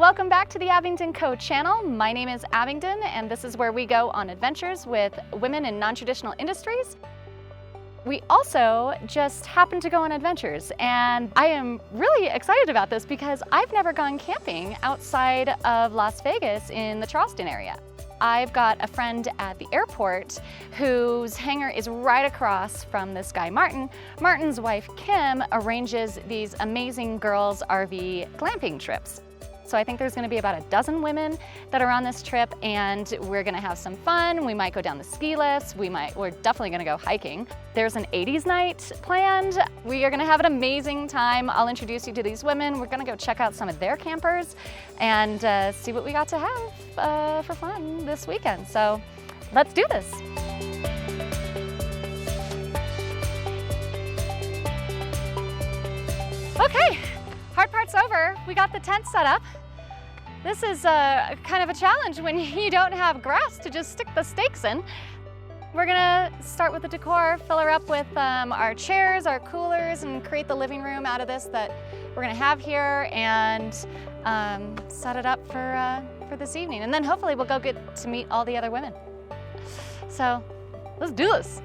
Welcome back to the Abingdon Co channel. My name is Abingdon, and this is where we go on adventures with women in non-traditional industries. We also just happen to go on adventures, and I am really excited about this because I've never gone camping outside of Las Vegas in the Charleston area. I've got a friend at the airport whose hangar is right across from this guy, Martin. Martin's wife, Kim, arranges these amazing girls' RV glamping trips. So I think there's gonna be about a dozen women that are on this trip, and we're gonna have some fun. We might go down the ski lifts. We're definitely gonna go hiking. There's an 80s night planned. We are gonna have an amazing time. I'll introduce you to these women. We're gonna go check out some of their campers and see what we got to have for fun this weekend. So let's do this. Okay, hard part's over. We got the tent set up. This is kind of a challenge when you don't have grass to just stick the stakes in. We're gonna start with the decor, fill her up with our chairs, our coolers, and create the living room out of this that we're gonna have here, and set it up for this evening. And then hopefully we'll go get to meet all the other women. So let's do this.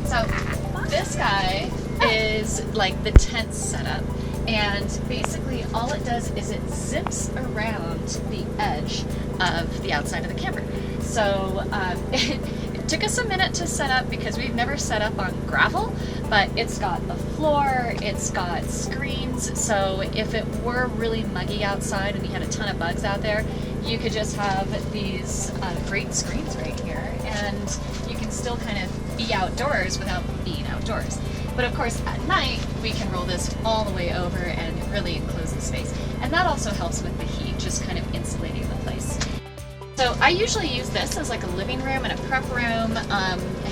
So this guy is like the tent setup, and basically all it does is it zips around the edge of the outside of the camper. So it took us a minute to set up because we've never set up on gravel, but it's got a floor, it's got screens, so if it were really muggy outside and you had a ton of bugs out there, you could just have these great screens right here, and you can still kind of be outdoors without being outdoors. But of course, at night, we can roll this all the way over and really enclose the space. And that also helps with the heat, just kind of insulating the place. So I usually use this as like a living room and a prep room,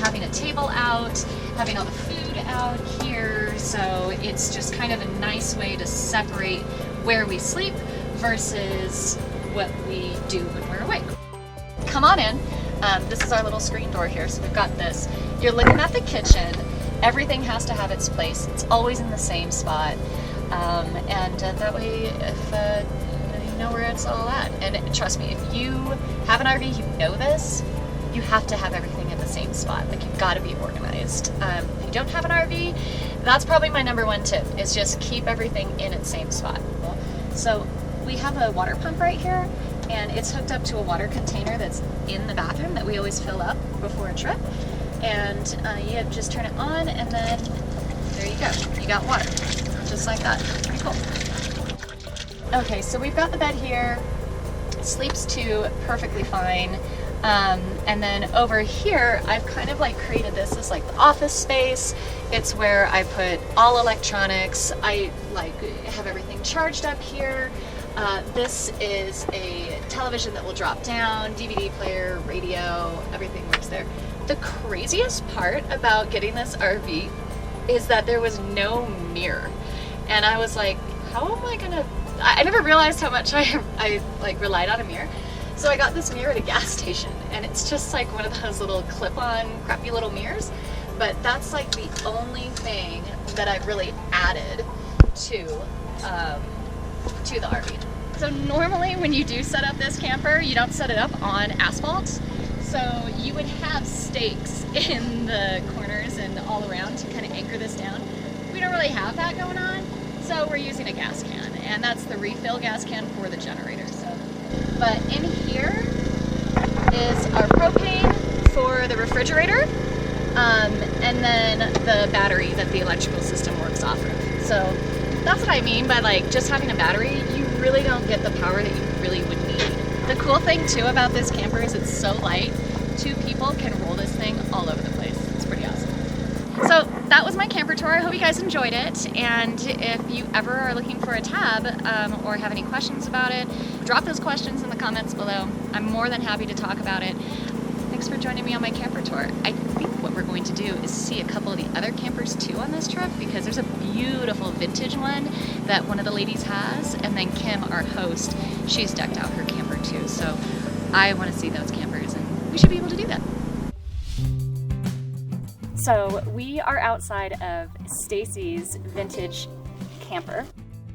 having a table out, having all the food out here. So it's just kind of a nice way to separate where we sleep versus what we do when we're awake. Come on in. This is our little screen door here, so we've got this. You're looking at the kitchen. Everything has to have its place. It's always in the same spot, and that way, if you know where it's all at. And trust me, if you have an RV, you know this. You have to have everything in the same spot. Like, you've got to be organized. If you don't have an RV, that's probably my #1 tip: is just keep everything in its same spot. So we have a water pump right here, and it's hooked up to a water container that's in the bathroom that we always fill up before a trip. And you just turn it on, and then there you go. You got water, just like that. Pretty cool. Okay, so we've got the bed here. Sleeps 2 perfectly fine. And then over here, I've kind of like created this as like the office space. It's where I put all electronics. I like have everything charged up here. This is a television that will drop down, DVD player, radio, everything works there. The craziest part about getting this RV is that there was no mirror. And I was like, how am I gonna, I never realized how much I like relied on a mirror. So I got this mirror at a gas station, and it's just like one of those little clip-on crappy little mirrors. But that's like the only thing that I've really added to the RV. So normally when you do set up this camper, you don't set it up on asphalt. So you would have stakes in the corners and all around to kind of anchor this down. We don't really have that going on, so we're using a gas can, and that's the refill gas can for the generator. So, but in here is our propane for the refrigerator, and then the battery that the electrical system works off of. So that's what I mean by like just having a battery. You really don't get the power that you really would need. The cool thing too about this camper is it's so light. 2 people can roll this thing all over the place. It's pretty awesome. So that was my camper tour. I hope you guys enjoyed it. And if you ever are looking for a tab or have any questions about it, drop those questions in the comments below. I'm more than happy to talk about it. Thanks for joining me on my camper tour. I think what we're going to do is see a couple of the other campers too on this trip, because there's a beautiful vintage one that one of the ladies has, and then Kim, our host, she's decked out her camper too. So I want to see those campers, and we should be able to do that. So we are outside of Stacy's vintage camper.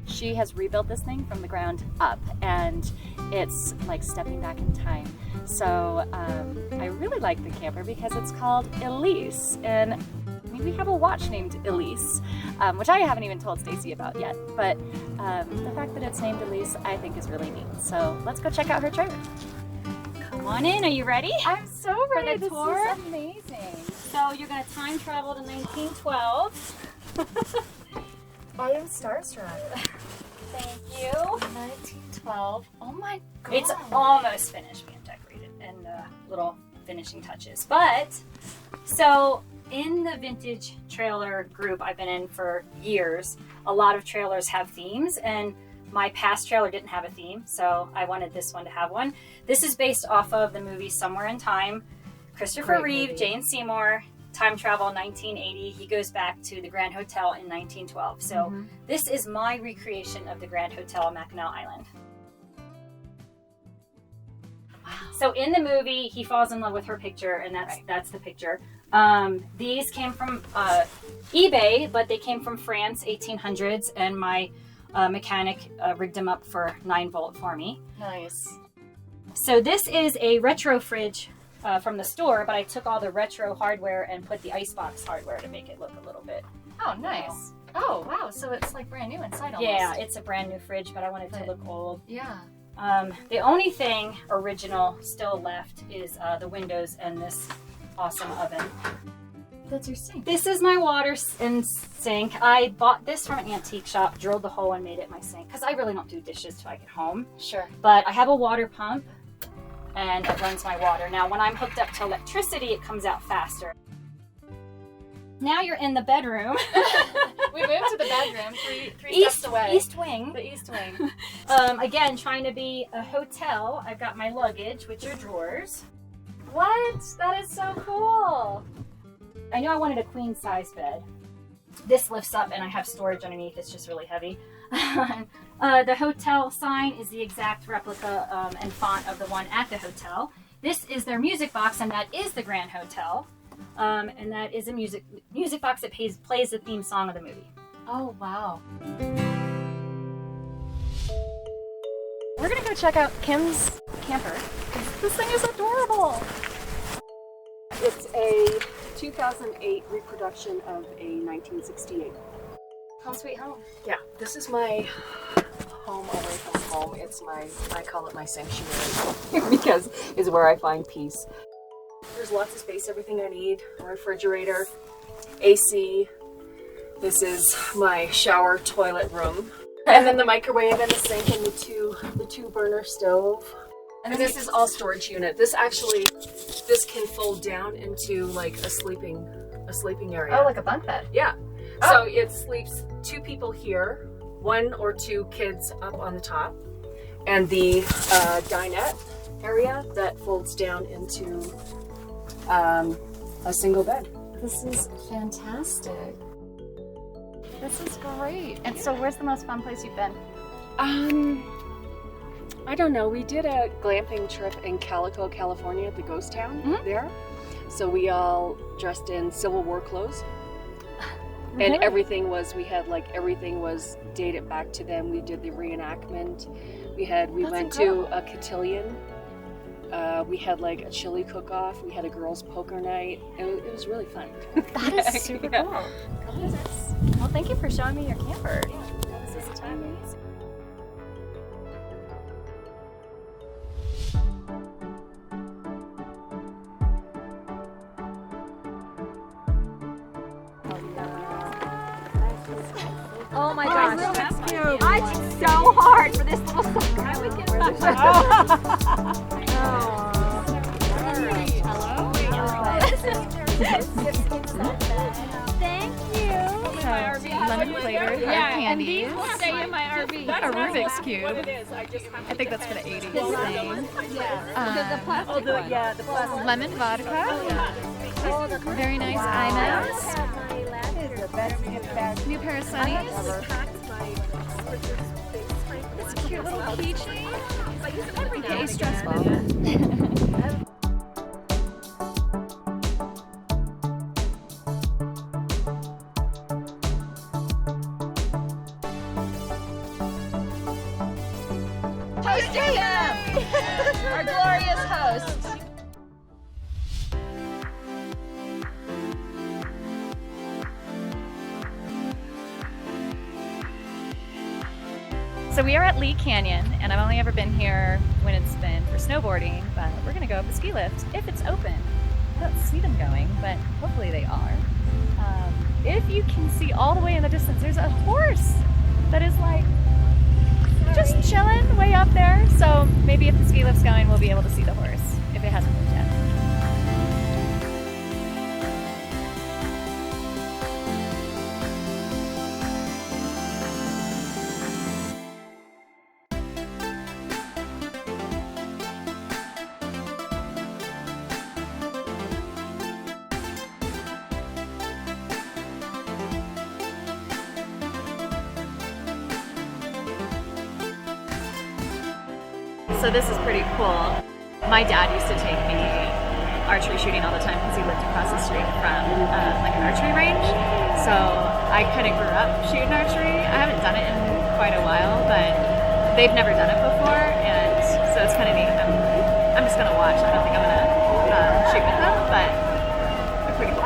She has rebuilt this thing from the ground up, and it's like stepping back in time. So I really like the camper because it's called Elise, and I mean, we have a watch named Elise, which I haven't even told Stacy about yet, but the fact that it's named Elise I think is really neat. So let's go check out her trailer. Come on in, are you ready? I'm so ready. For the tour? This is amazing. So you're going to time travel to 1912. I am starstruck. Thank you. 1912. Oh my god. It's almost finished being decorated and little finishing touches. But, so in the vintage trailer group I've been in for years, a lot of trailers have themes, and my past trailer didn't have a theme, so I wanted this one to have one. This is based off of the movie Somewhere in Time. Christopher Reeve, Jane Seymour, time travel 1980. He goes back to the Grand Hotel in 1912. So this is my recreation of the Grand Hotel on Mackinac Island. Wow. So in the movie, he falls in love with her picture, and that's the picture. These came from eBay, but they came from France, 1800s, and my mechanic rigged them up for 9-volt for me. Nice. So this is a retro fridge from the store, but I took all the retro hardware and put the icebox hardware to make it look a little bit. Oh, nice. Oh, wow. So it's like brand new inside almost. Yeah, it's a brand new fridge, but I want it to look old. Yeah. The only thing original still left is the windows and this awesome oven. That's your sink. This is my water and sink. I bought this from an antique shop, drilled the hole and made it my sink, because I really don't do dishes till I get home. Sure. But I have a water pump, and it runs my water. Now, when I'm hooked up to electricity, it comes out faster. Now you're in the bedroom. We moved to the bedroom, three steps away. East wing. The east wing. Again, trying to be a hotel. I've got my luggage, which are drawers. What? That is so cool. I knew I wanted a queen size bed. This lifts up and I have storage underneath. It's just really heavy. The hotel sign is the exact replica and font of the one at the hotel. This is their music box, and that is the Grand Hotel. And that is a music box that plays the theme song of the movie. Oh, wow. We're gonna go check out Kim's camper. This thing is adorable. It's a 2008 reproduction of a 1968. Home sweet home. Yeah, this is my home away from home. I call it my sanctuary because it's where I find peace. There's lots of space, everything I need. A refrigerator, AC. This is my shower toilet room. And then the microwave and the sink and the two burner stove. And this is all storage unit. This can fold down into like a sleeping area. Oh, like a bunk bed. Yeah. Oh. So it sleeps 2 people here, 1 or 2 kids up on the top, and the dinette area that folds down into a single bed. This is fantastic. This is great. And so where's the most fun place you've been? I don't know. We did a glamping trip in Calico, California at the ghost town there. So we all dressed in Civil War clothes. And everything was dated back to them. We did the reenactment. We went to a cotillion. We had like a chili cook-off. We had a girls' poker night. It was really fun. That is super cool. Goodness. Well, thank you for showing me your camper. This is the time. Oh my gosh. I did so hard for this little sucker. I would get Thank you. Lemon flavored hard candies. And these will stay in my RV. A Rubik's Cube. What it is, I think that's for the 80s. The plastic one. Yeah, the plastic. Lemon vodka. Very nice IMAX. New pair of sunnies. It's a cute little keychain. Okay, stress ball. host AM, our glorious host. So we are at Lee Canyon, and I've only ever been here when it's been for snowboarding, but we're gonna go up a ski lift if it's open. I don't see them going, but hopefully they are. If you can see all the way in the distance, there's a horse that is like just chilling way up there. So maybe if the ski lift's going, we'll be able to see the horse if it hasn't moved yet. So this is pretty cool. My dad used to take me archery shooting all the time because he lived across the street from like an archery range. So I kind of grew up shooting archery. I haven't done it in quite a while, but they've never done it before, and so it's kind of neat. I'm just gonna watch. I don't think I'm gonna shoot with them, but they're pretty cool.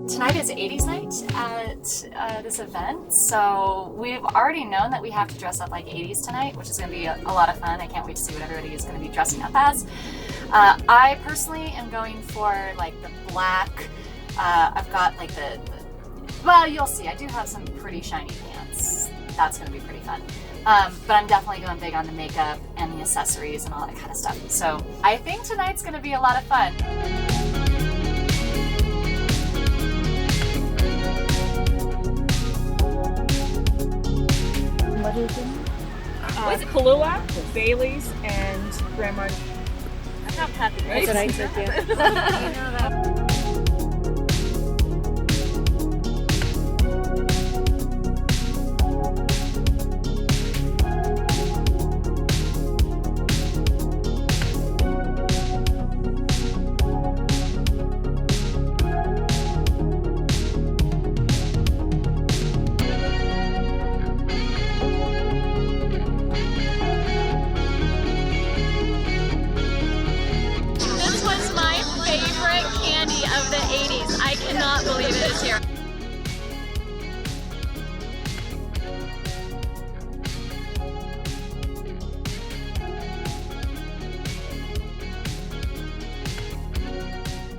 Tonight is 80s night at this event, so we've already known that we have to dress up like 80s tonight, which is going to be a lot of fun. I can't wait to see what everybody is going to be dressing up as. I personally am going for like the black. I've got like well, you'll see. I do have some pretty shiny pants. That's going to be pretty fun. But I'm definitely going big on the makeup and the accessories and all that kind of stuff. So I think tonight's going to be a lot of fun. What is it? What's it? Kahlua, Bailey's, and Grandma. I'm not happy, right? That's what I took, yeah. I cannot believe it is here.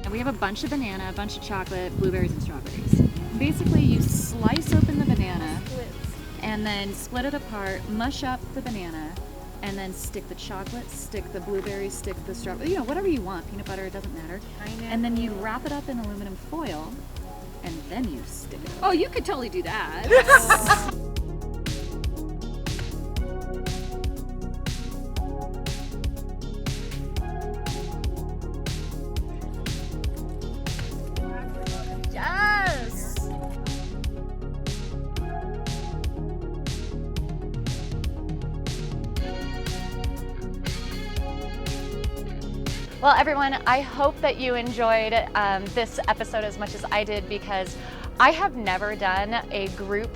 And we have a bunch of banana, a bunch of chocolate, blueberries, and strawberries. Basically, you slice open the banana and then split it apart, mush up the banana, and then stick the chocolate, stick the blueberries, stick the strawberry, you know, whatever you want, peanut butter, it doesn't matter. And then you wrap it up in aluminum foil, and then you stick it. Oh, you could totally do that. Yes! Well, everyone, I hope that you enjoyed this episode as much as I did, because I have never done a group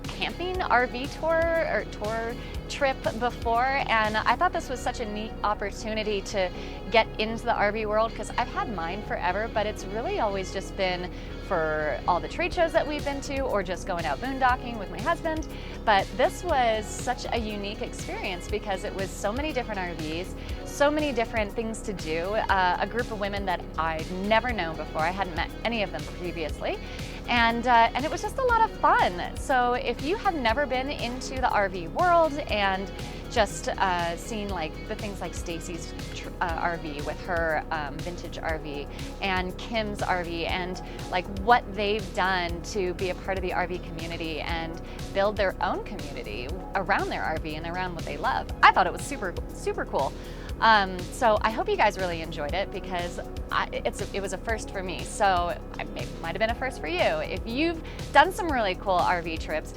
camping RV tour or tour trip before, and I thought this was such a neat opportunity to get into the RV world, because I've had mine forever, but it's really always just been for all the trade shows that we've been to or just going out boondocking with my husband. But this was such a unique experience because it was so many different RVs, so many different things to do, a group of women that I'd never known before. I hadn't met any of them previously. And it was just a lot of fun. So if you have never been into the RV world and just seen like the things like Stacy's RV with her vintage RV and Kim's RV and like what they've done to be a part of the RV community and build their own community around their RV and around what they love, I thought it was super, super cool. So I hope you guys really enjoyed it, because it was a first for me. So it might have been a first for you. If you've done some really cool RV trips,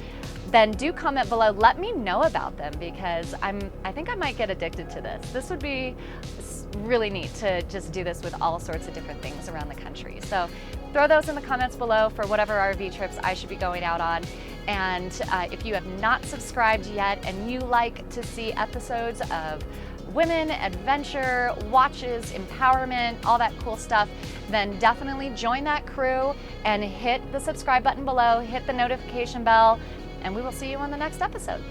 then do comment below. Let me know about them, because I think I might get addicted to this. This would be really neat to just do this with all sorts of different things around the country. So throw those in the comments below for whatever RV trips I should be going out on. And if you have not subscribed yet and you like to see episodes of women, adventure, watches, empowerment, all that cool stuff, then definitely join that crew and hit the subscribe button below, hit the notification bell, and we will see you on the next episode.